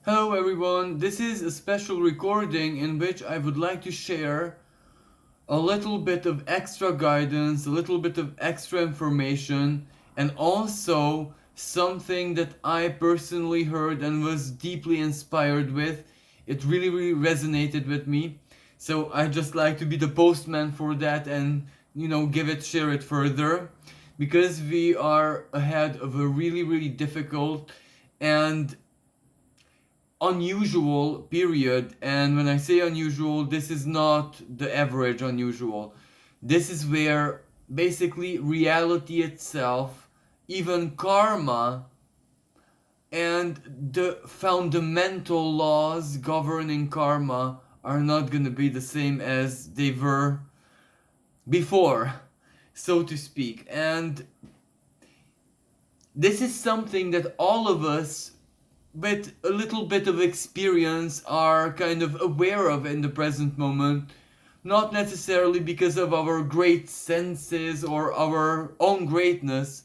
Hello everyone, this is a special recording in which I would like to share a little bit of extra guidance, a little bit of extra information, and also something that I personally heard and was deeply inspired with. It really resonated with me. So I just like to be the postman for that and share it further because we are ahead of a really difficult and unusual period. And when I say unusual, this is not the average unusual. This is where basically reality itself, even karma, and the fundamental laws governing karma are not going to be the same as they were before, so to speak. And this is something that all of us with a little bit of experience are kind of aware of in the present moment, not necessarily because of our great senses or our own greatness,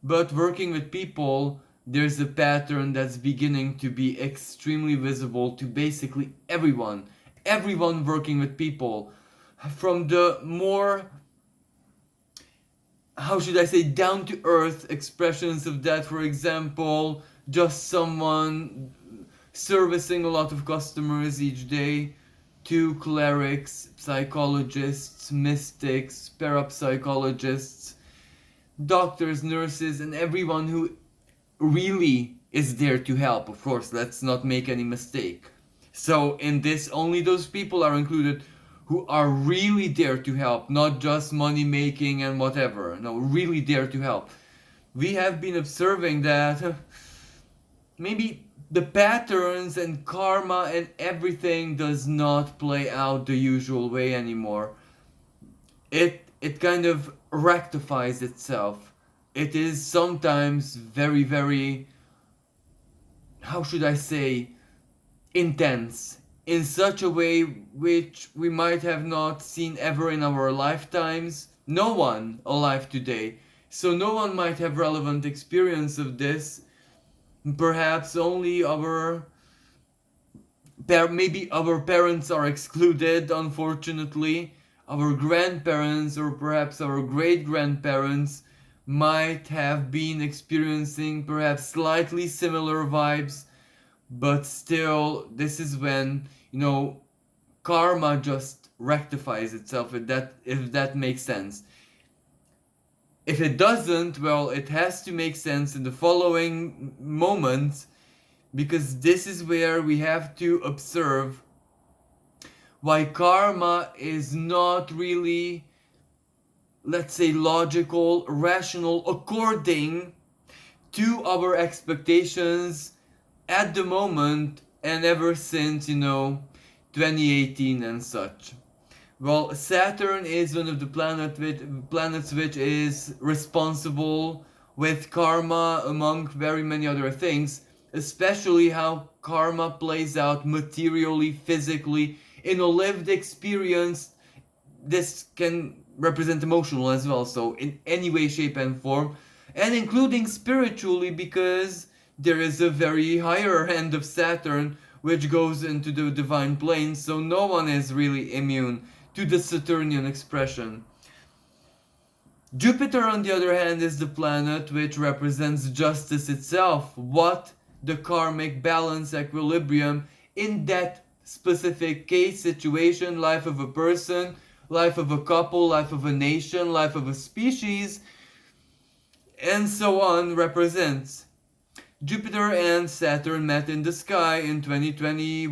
but working with people, there's a pattern that's beginning to be extremely visible to basically everyone working with people, from the more, how should I say, down to earth expressions of that. For example, just someone servicing a lot of customers each day, to clerics, psychologists, mystics, parapsychologists, doctors, nurses, and everyone who really is there to help. Of course, let's not make any mistake. So in this, only those people are included who are really there to help, not just money making and whatever. No, really there to help. We have been observing that maybe the patterns and karma and everything does not play out the usual way anymore. It kind of rectifies itself. It is sometimes very, how should I say, intense in such a way which we might have not seen ever in our lifetimes. No one alive today. So no one might have relevant experience of this. Perhaps only maybe our parents are excluded, unfortunately. Our grandparents or perhaps our great grandparents might have been experiencing perhaps slightly similar vibes, but still, this is when, karma just rectifies itself, if that makes sense. If it doesn't, well, it has to make sense in the following moments, because this is where we have to observe why karma is not really, let's say, logical, rational, according to our expectations at the moment and ever since, 2018 and such. Well, Saturn is one of the planets which is responsible with karma, among very many other things, especially how karma plays out materially, physically, in a lived experience. This can represent emotional as well, so in any way, shape, and form, and including spiritually, because there is a very higher end of Saturn which goes into the divine plane, so no one is really immune to the Saturnian expression. Jupiter, on the other hand, is the planet which represents justice itself, what the karmic balance, equilibrium in that specific case, situation, life of a person, life of a couple, life of a nation, life of a species, and so on, represents. Jupiter and Saturn met in the sky in 2020,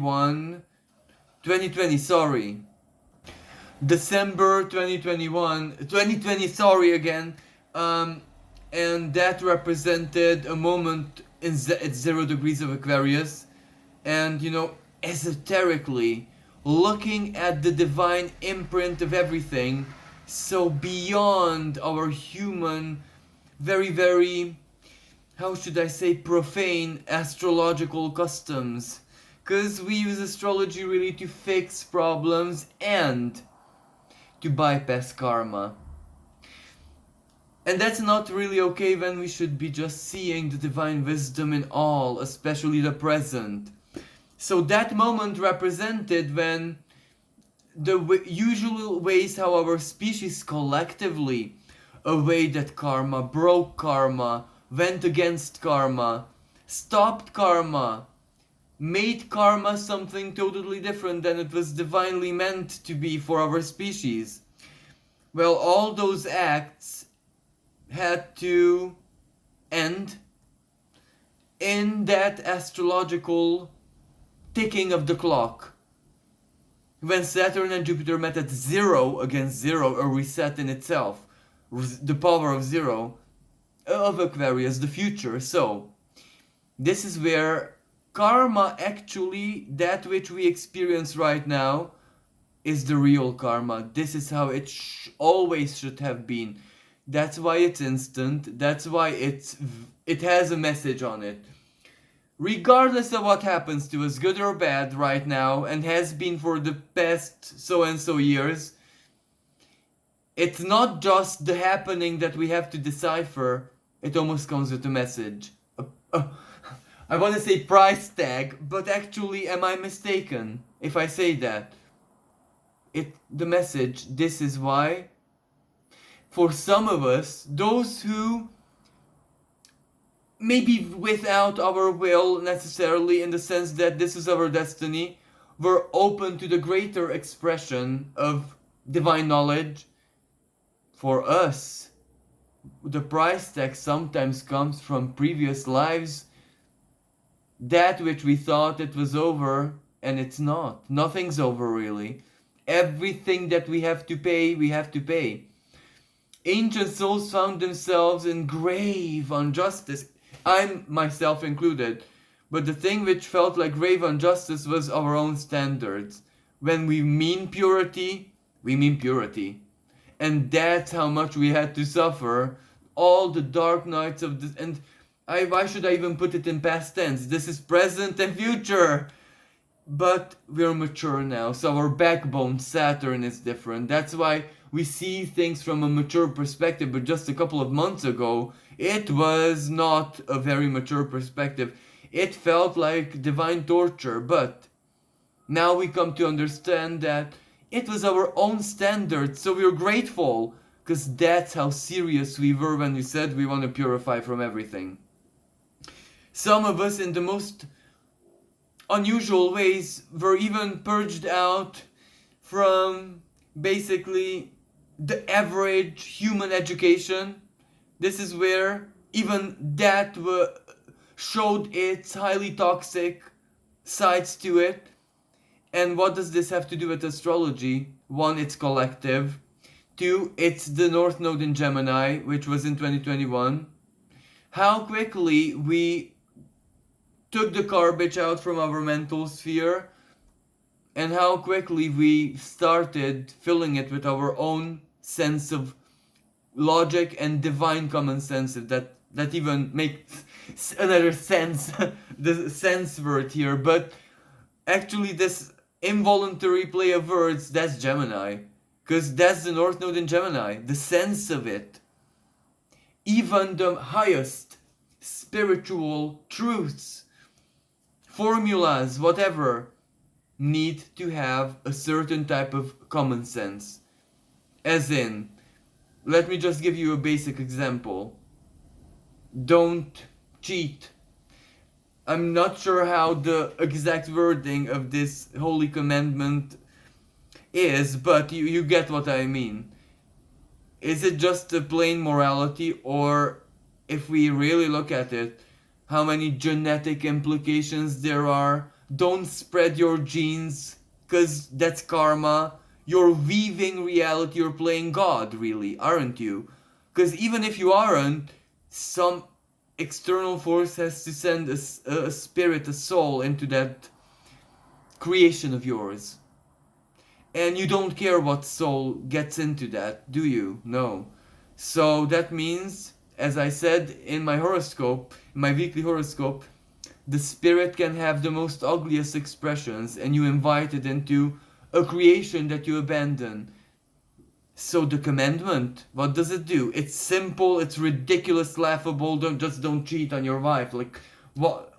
sorry. December 2020, sorry again. And that represented a moment at 0 degrees of Aquarius. And, esoterically, looking at the divine imprint of everything, so beyond our human, very, how should I say, profane astrological customs. Because we use astrology really to fix problems and to bypass karma. And that's not really okay when we should be just seeing the divine wisdom in all, especially the present. So that moment represented when the usual ways how our species collectively evaded karma, broke karma, went against karma, stopped karma, made karma something totally different than it was divinely meant to be for our species. Well, all those acts had to end in that astrological ticking of the clock. When Saturn and Jupiter met at 0 against 0, a reset in itself, the power of 0, of Aquarius, the future. So, this is where karma, actually, that which we experience right now, is the real karma. This is how it always should have been. That's why it's instant. That's why it has a message on it. Regardless of what happens to us, good or bad, right now, and has been for the past so and so years, it's not just the happening that we have to decipher. It almost comes with a message. I want to say price tag, but actually, am I mistaken if I say that? The message, this is why. For some of us, those who maybe without our will necessarily, in the sense that this is our destiny, we're open to the greater expression of divine knowledge. For us, the price tag sometimes comes from previous lives, that which we thought it was over, and it's not. Nothing's over, really. Everything that we have to pay, we have to pay. Ancient souls found themselves in grave injustice, I'm myself included, but the thing which felt like grave injustice was our own standards. When we mean purity, we mean purity. And that's how much we had to suffer. All the dark nights of this, and why should I even put it in past tense? This is present and future. But we're mature now, so our backbone, Saturn, is different. That's why we see things from a mature perspective, but just a couple of months ago, it was not a very mature perspective. It felt like divine torture, but now we come to understand that it was our own standards, so we're grateful, because that's how serious we were when we said we want to purify from everything. Some of us, in the most unusual ways, were even purged out from basically the average human education. This is where even that showed its highly toxic sides to it. And what does this have to do with astrology? One, it's collective. Two, it's the North Node in Gemini, which was in 2021. How quickly we took the garbage out from our mental sphere, and how quickly we started filling it with our own sense of logic and divine common sense, if that even makes another sense, the sense word here. But actually, this involuntary play of words, that's Gemini, because that's the North Node in Gemini, the sense of it. Even the highest spiritual truths, formulas, whatever, need to have a certain type of common sense. As in, let me just give you a basic example. Don't cheat. I'm not sure how the exact wording of this holy commandment is, but you get what I mean. Is it just a plain morality, or if we really look at it, how many genetic implications there are? Don't spread your genes, because that's karma. You're weaving reality, you're playing God, really, aren't you? Because even if you aren't, some external force has to send a spirit, a soul into that creation of yours. And you don't care what soul gets into that, do you? No. So that means, as I said in my horoscope, in my weekly horoscope, the spirit can have the most ugliest expressions, and you invite it into a creation that you abandon. So the commandment, what does it do? It's simple, it's ridiculous, laughable. Don't cheat on your wife. Like,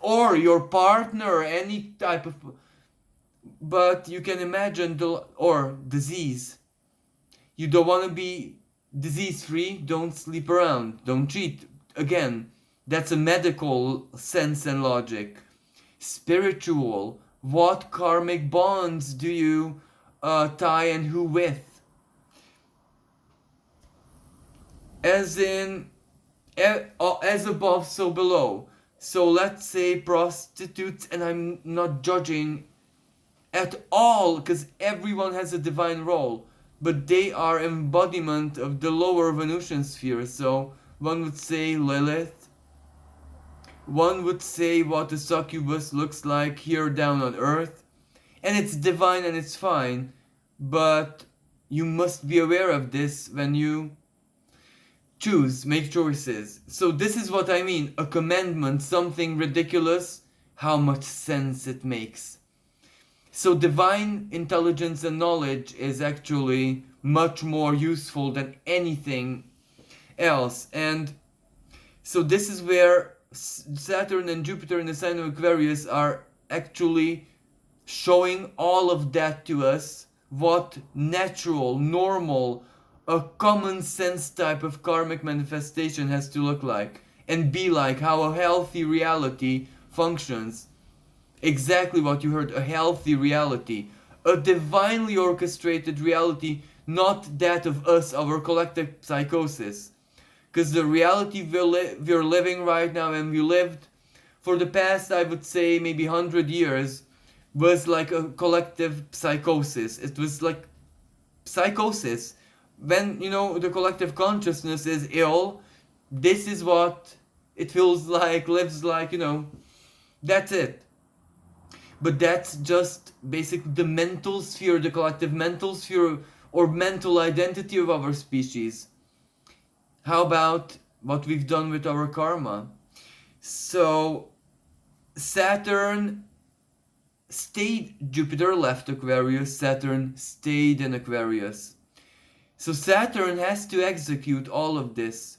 or your partner, any type of, but you can imagine or disease. You don't want to be disease free, don't sleep around, don't cheat. Again, that's a medical sense and logic. Spiritual, what karmic bonds do you tie and who with? As in, as above, so below. So let's say prostitutes, and I'm not judging at all because everyone has a divine role, but they are embodiment of the lower Venusian sphere. So one would say Lilith, one would say what a succubus looks like here down on earth, and it's divine and it's fine, but you must be aware of this when you make choices. So this is what I mean, a commandment, something ridiculous, how much sense it makes. So divine intelligence and knowledge is actually much more useful than anything else. And so this is where Saturn and Jupiter in the sign of Aquarius are actually showing all of that to us, what natural, normal, a common sense type of karmic manifestation has to look like and be like, how a healthy reality functions. Exactly what you heard, a healthy reality, a divinely orchestrated reality, not that of us, our collective psychosis. Because the reality we're living right now and we lived for the past, I would say, maybe 100 years, was like a collective psychosis. It was like psychosis. When, the collective consciousness is ill, this is what it feels like, lives like, that's it. But that's just basically the mental sphere, the collective mental sphere or mental identity of our species. How about what we've done with our karma? So, Saturn stayed, Jupiter left Aquarius, Saturn stayed in Aquarius. So, Saturn has to execute all of this.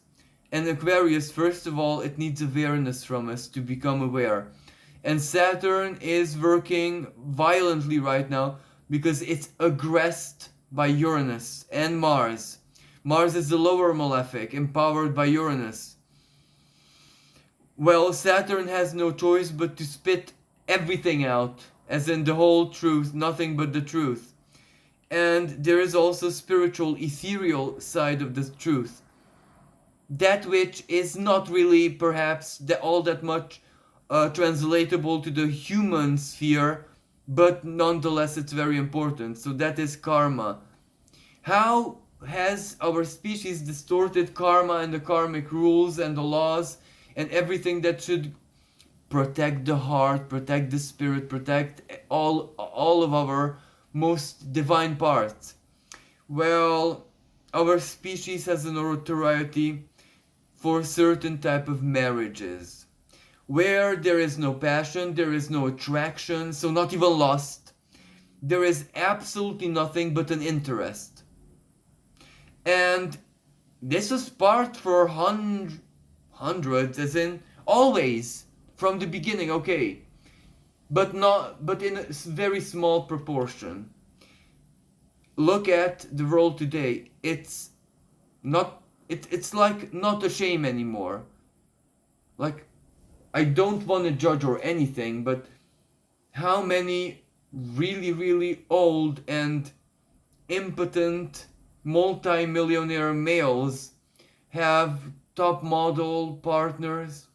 And Aquarius, first of all, it needs awareness from us to become aware. And Saturn is working violently right now because it's aggressed by Uranus and Mars. Mars is the lower malefic, empowered by Uranus. Well, Saturn has no choice but to spit everything out, as in the whole truth, nothing but the truth. And there is also spiritual, ethereal side of the truth. That which is not really perhaps all that much translatable to the human sphere, but nonetheless it's very important. So that is karma. How has our species distorted karma and the karmic rules and the laws and everything that should protect the heart, protect the spirit, protect all of our most divine parts? Well, our species has a notoriety for certain type of marriages where there is no passion, there is no attraction, so not even lust. There is absolutely nothing but an interest. And this was part for hundreds, as in always from the beginning, okay, but in a very small proportion. Look at the world today. It's not. It's like not a shame anymore. Like, I don't want to judge or anything, but how many really, really old and impotent multi-millionaire males have top model partners?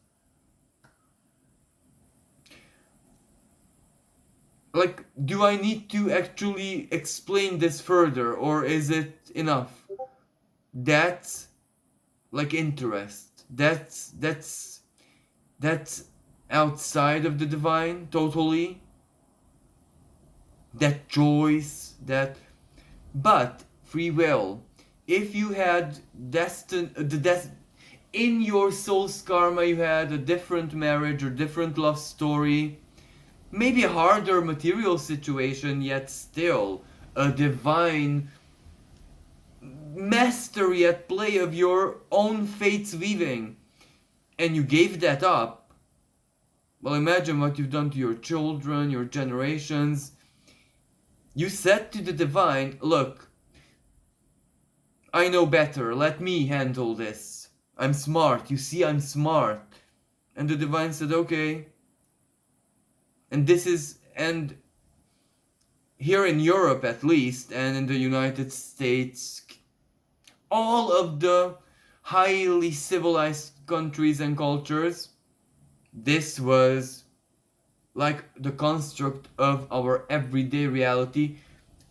Like, do I need to actually explain this further, or is it enough? That's like interest. That's outside of the divine totally. That choice, but free will. If you had in your soul's karma, you had a different marriage or different love story, maybe a harder material situation, yet still a divine mastery at play of your own fate's weaving, and you gave that up, Well, imagine what you've done to your children, your generations. You said to the divine, look, I know better, let me handle this. I'm smart, you see, I'm smart. And the divine said, okay. And here in Europe at least, and in the United States, all of the highly civilized countries and cultures, this was like the construct of our everyday reality.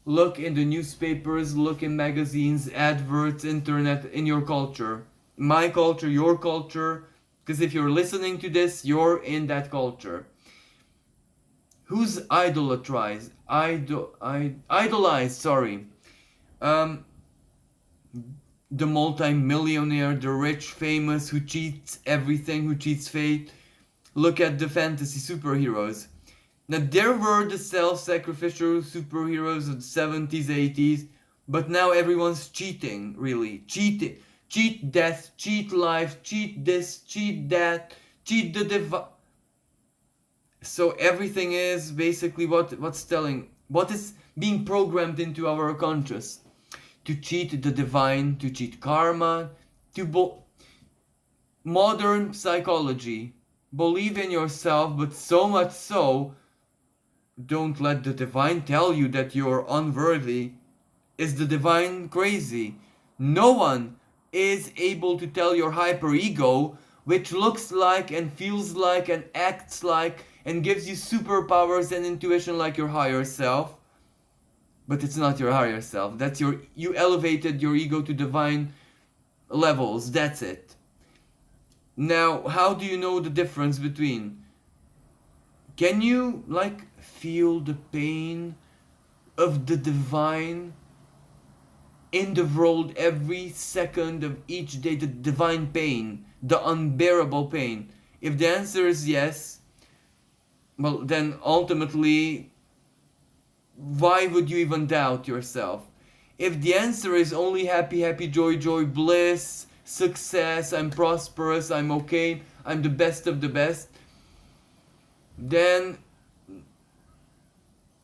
Look in the newspapers, look in magazines, adverts, internet, in your culture. My culture, your culture, because if you're listening to this, you're in that culture. Who's idolized, sorry. Um, the multi-millionaire, the rich, famous, who cheats everything, who cheats fate. Look at the fantasy superheroes. Now, there were the self-sacrificial superheroes of the 70s, 80s, but now everyone's cheating, really. Cheating. Cheat death, cheat life, cheat this, cheat that, cheat the So everything is basically what is being programmed into our conscious. To cheat the divine, to cheat karma, modern psychology. Believe in yourself, but so much so, don't let the divine tell you that you're unworthy. Is the divine crazy? No one is able to tell your hyperego, which looks like and feels like and acts like and gives you superpowers and intuition like your higher self. But it's not your higher self. That's you elevated your ego to divine levels. That's it. Now, how do you know the difference between? Can you feel the pain of the divine in the world every second of each day, the divine pain, the unbearable pain? If the answer is yes, well, then ultimately, why would you even doubt yourself? If the answer is only happy, happy, joy, joy, bliss, success, I'm prosperous, I'm okay, I'm the best of the best, then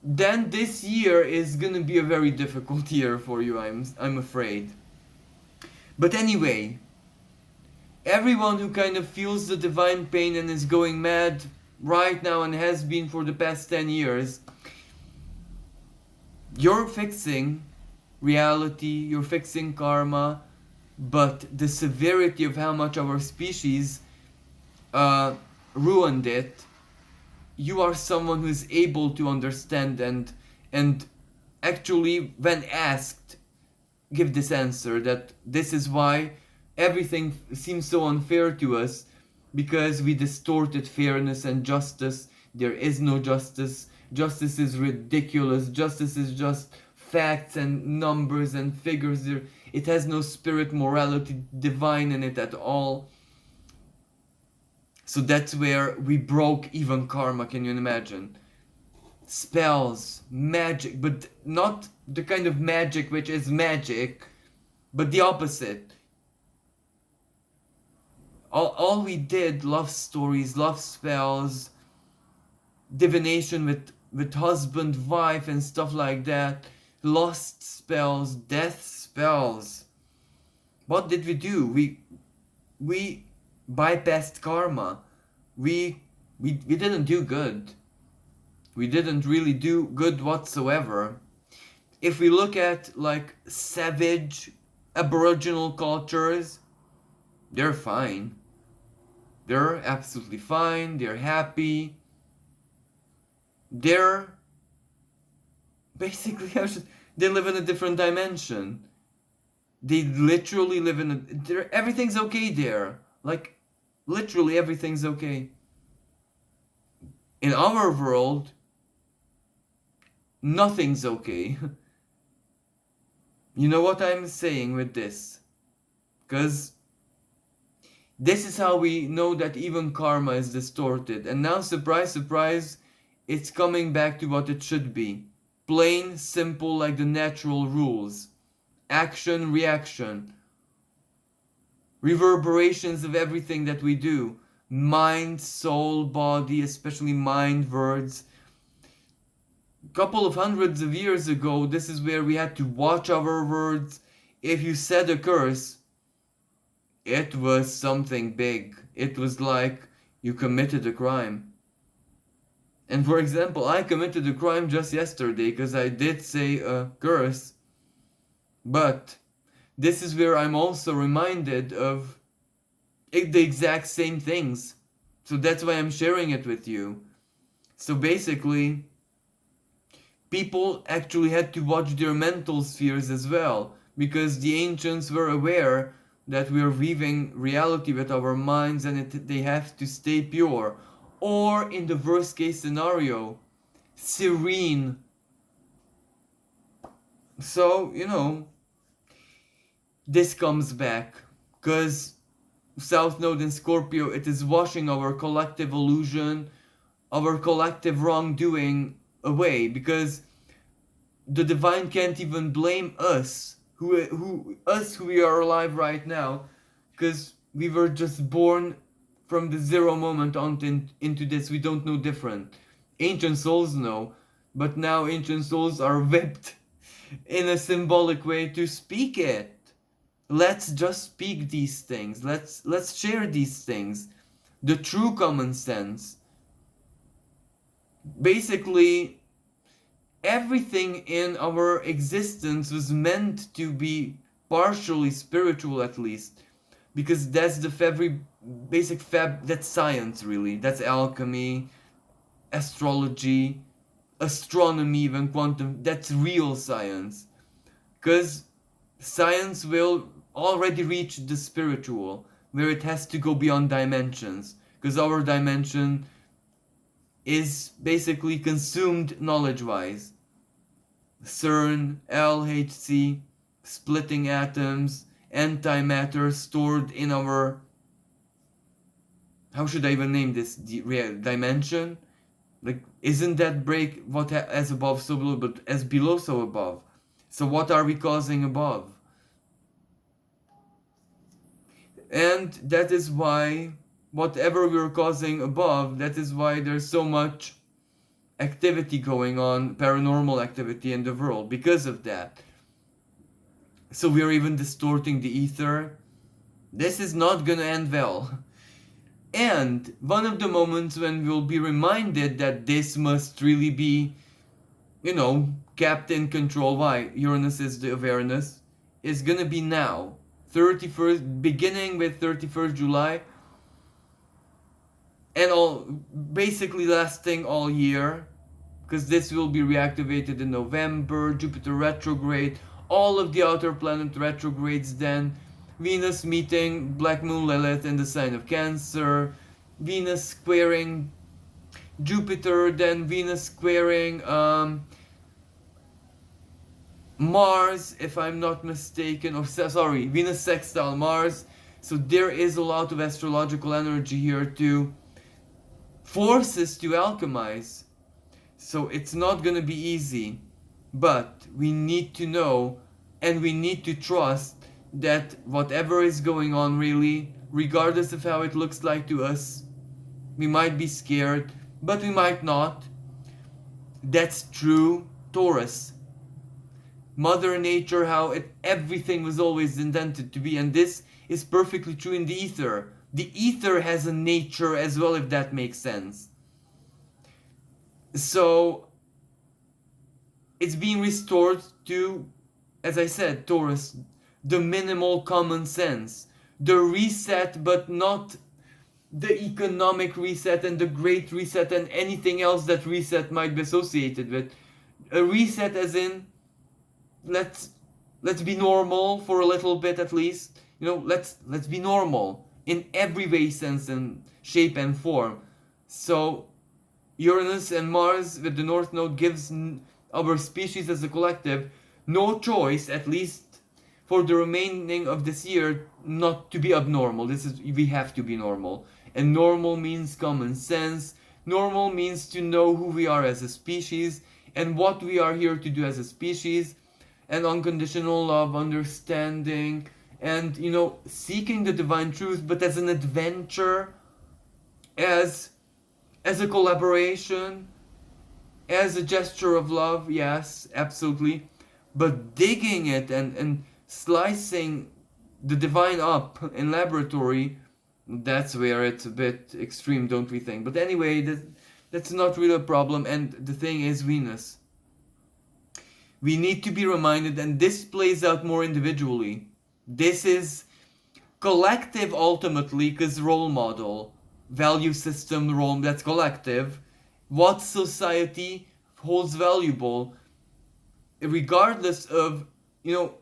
this year is gonna be a very difficult year for you, I'm afraid. But anyway, everyone who kind of feels the divine pain and is going mad right now and has been for the past 10 years, you're fixing reality, you're fixing karma, but the severity of how much our species ruined it, you are someone who is able to understand and actually, when asked, give this answer, that this is why everything seems so unfair to us, because we distorted fairness and justice. There is no justice. Justice is ridiculous. Justice is just facts and numbers and figures. It has no spirit, morality, divine in it at all. So that's where we broke even karma, can you imagine? Spells, magic, but not the kind of magic which is magic, but the opposite. All we did, love stories, love spells, divination with husband, wife, and stuff like that, lost spells, death spells. What did we do? We bypassed karma. We didn't do good. We didn't really do good whatsoever. If we look at savage aboriginal cultures, they're fine. They're absolutely fine. They're happy. They're basically they live in a different dimension. They literally live in everything's okay there. Literally everything's okay. In our world, nothing's okay. You know what I'm saying with this? Because this is how we know that even karma is distorted. And now, surprise, surprise, it's coming back to what it should be. Plain, simple, like the natural rules. Action, reaction. Reverberations of everything that we do. mind, soul, body, especially mind words. Couple of hundreds of years ago, this is where we had to watch our words. If you said a curse, it was something big. It was like you committed a crime. And for example, I committed a crime just yesterday because I did say a curse. But this is where I'm also reminded of the exact same things. So that's why I'm sharing it with you. So basically, people actually had to watch their mental spheres as well, because the ancients were aware that we are weaving reality with our minds and they have to stay pure. Or, in the worst case scenario, serene. So, this comes back, because South Node in Scorpio, it is washing our collective illusion, our collective wrongdoing away, because the divine can't even blame us, who we are alive right now, because we were just born from the zero moment on into this. We don't know different. Ancient souls know, but now ancient souls are whipped in a symbolic way to speak it. Let's just speak these things. Let's share these things. The true common sense. Basically, everything in our existence was meant to be partially spiritual, at least, because that's the basic that's science, really. That's alchemy, astrology, astronomy, even quantum. That's real science, because science will already reach the spiritual, where it has to go beyond dimensions, because our dimension is basically consumed knowledge wise. CERN, LHC, splitting atoms, antimatter stored in our, how should I even name this, dimension? Like, isn't that break what as above so below, but as below so above? So what are we causing above? And that is why whatever we're causing above, that is why there's so much activity going on, paranormal activity in the world, because of that. So we are even distorting the ether. This is not gonna end well. And one of the moments when we'll be reminded that this must really be, kept in control, why Uranus is the awareness, is gonna be now. 31st, beginning with 31st July, and all basically lasting all year, because this will be reactivated in November. Jupiter retrograde, all of the outer planet retrogrades, then Venus meeting Black Moon Lilith in the sign of Cancer, Venus squaring Jupiter, then Venus squaring Mars, if I'm not mistaken, or sorry, Venus sextile Mars. So there is a lot of astrological energy here to force us to alchemize. So it's not gonna be easy, but we need to know and we need to trust that whatever is going on, really, regardless of how it looks like to us, we might be scared, but we might not. That's true Taurus. Mother Nature, how everything was always intended to be, and this is perfectly true in the ether. The ether has a nature as well, if that makes sense. So it's being restored to, as I said, Taurus, the minimal common sense, the reset, but not the economic reset and the great reset and anything else that reset might be associated with. A reset as in, let's be normal for a little bit at least. Let's be normal in every way, sense and shape and form. So Uranus and Mars with the North Node gives our species as a collective no choice, at least for the remaining of this year, not to be abnormal. We have to be normal. And normal means common sense. Normal means to know who we are as a species and what we are here to do as a species. And unconditional love, understanding, and seeking the divine truth, but as an adventure, as a collaboration, as a gesture of love, yes, absolutely. But digging it and slicing the divine up in laboratory, that's where it's a bit extreme, don't we think? But anyway, that's not really a problem. And the thing is, Venus. We need to be reminded, and this plays out more individually. This is collective ultimately, because role model, value system, role, that's collective. What society holds valuable, regardless of,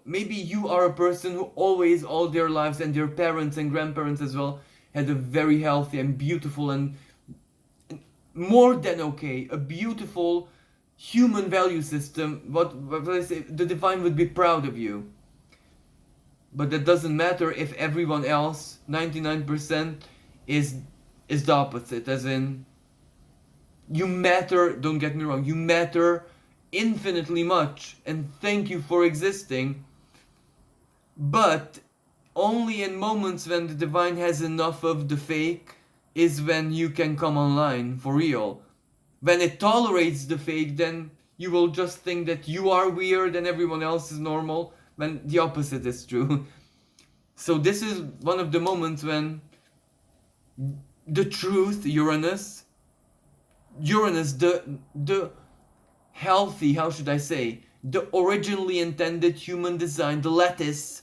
maybe you are a person who always, all their lives, and their parents and grandparents as well, had a very healthy and beautiful and more than okay, a beautiful human value system. What I say, the divine would be proud of you. But that doesn't matter if everyone else, 99%, is the opposite. As in, you matter, don't get me wrong, you matter infinitely much, and thank you for existing. But only in moments when the divine has enough of the fake is when you can come online for real. When it tolerates the fake, then you will just think that you are weird and everyone else is normal, when the opposite is true. So this is one of the moments when the truth, Uranus, the healthy, how should I say, the originally intended human design, the lattice,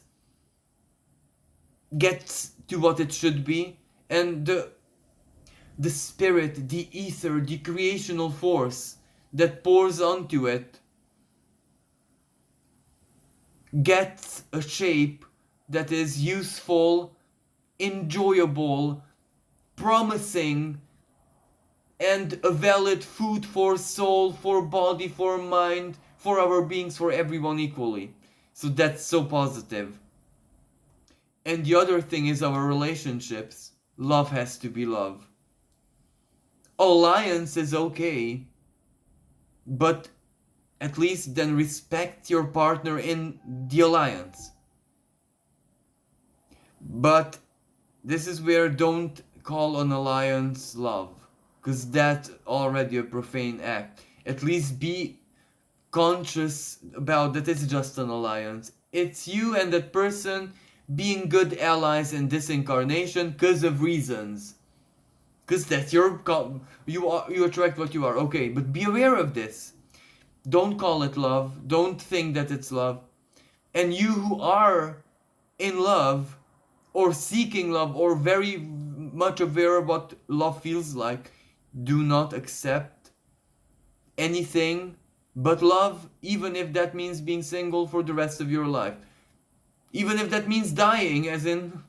gets to what it should be, and the spirit, the ether, the creational force that pours onto it gets a shape that is useful, enjoyable, promising, and a valid food for soul, for body, for mind, for our beings, for everyone equally. So that's so positive. And the other thing is our relationships. Love has to be love. Alliance is okay, but at least then respect your partner in the alliance. But this is where don't call an alliance love, because that's already a profane act. At least be conscious about that it's just an alliance. It's you and that person being good allies in this incarnation because of reasons. Because that's you attract what you are. Okay, but be aware of this. Don't call it love. Don't think that it's love. And you who are in love, or seeking love, or very much aware of what love feels like, do not accept anything but love, even if that means being single for the rest of your life. Even if that means dying, as in,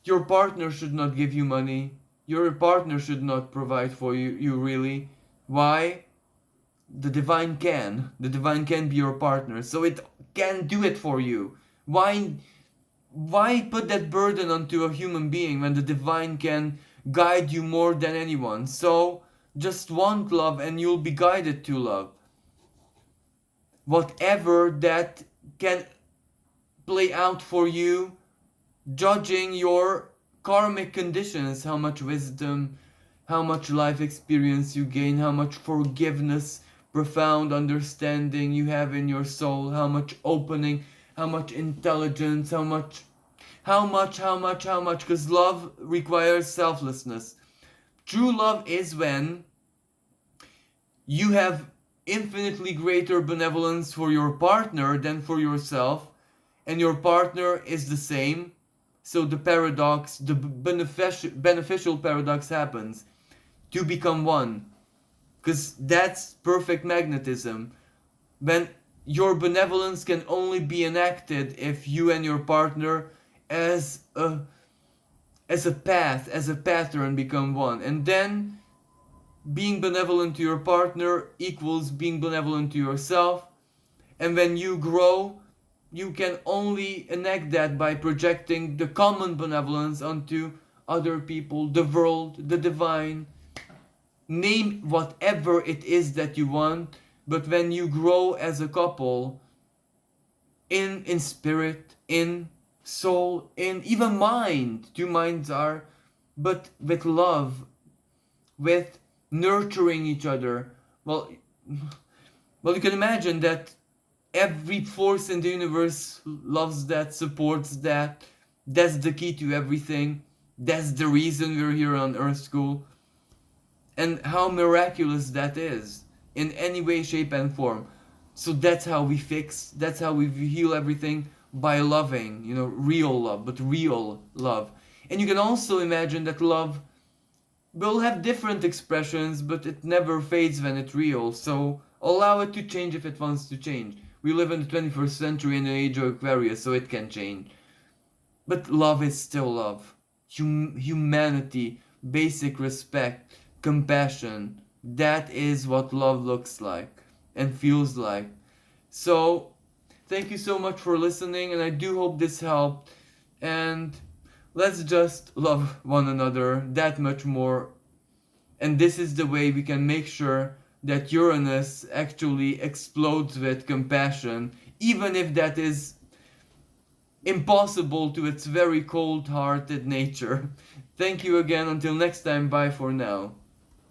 your partner should not give you money. Your partner should not provide for you really. Why? The divine can. The divine can be your partner, so it can do it for you. Why put that burden onto a human being when the divine can guide you more than anyone? So just want love and you'll be guided to love. Whatever that can play out for you, judging your karmic conditions, how much wisdom, how much life experience you gain, how much forgiveness, profound understanding you have in your soul, how much opening, how much intelligence, how much, because love requires selflessness. True love is when you have infinitely greater benevolence for your partner than for yourself, and your partner is the same. So the paradox, the beneficial paradox happens to become one. Because that's perfect magnetism. When your benevolence can only be enacted if you and your partner as a pattern become one. And then being benevolent to your partner equals being benevolent to yourself. And when you grow, you can only enact that by projecting the common benevolence onto other people, the world, the divine. Name whatever it is that you want, but when you grow as a couple, in spirit, in soul, in even mind, two minds are but with love, with nurturing each other. Well, well, you can imagine that every force in the universe loves that, supports that. That's the key to everything. That's the reason we're here on Earth School. And how miraculous that is in any way, shape, and form. So that's how we fix, that's how we heal everything, by loving, real love, but real love. And you can also imagine that love will have different expressions, but it never fades when it's real. So allow it to change if it wants to change. We live in the 21st century in the age of Aquarius, so it can change. But love is still love. Humanity, basic respect, compassion. That is what love looks like and feels like. So, thank you so much for listening, and I do hope this helped. And let's just love one another that much more. And this is the way we can make sure that Uranus actually explodes with compassion, even if that is impossible to its very cold hearted nature. Thank you again. Until next time, bye for now.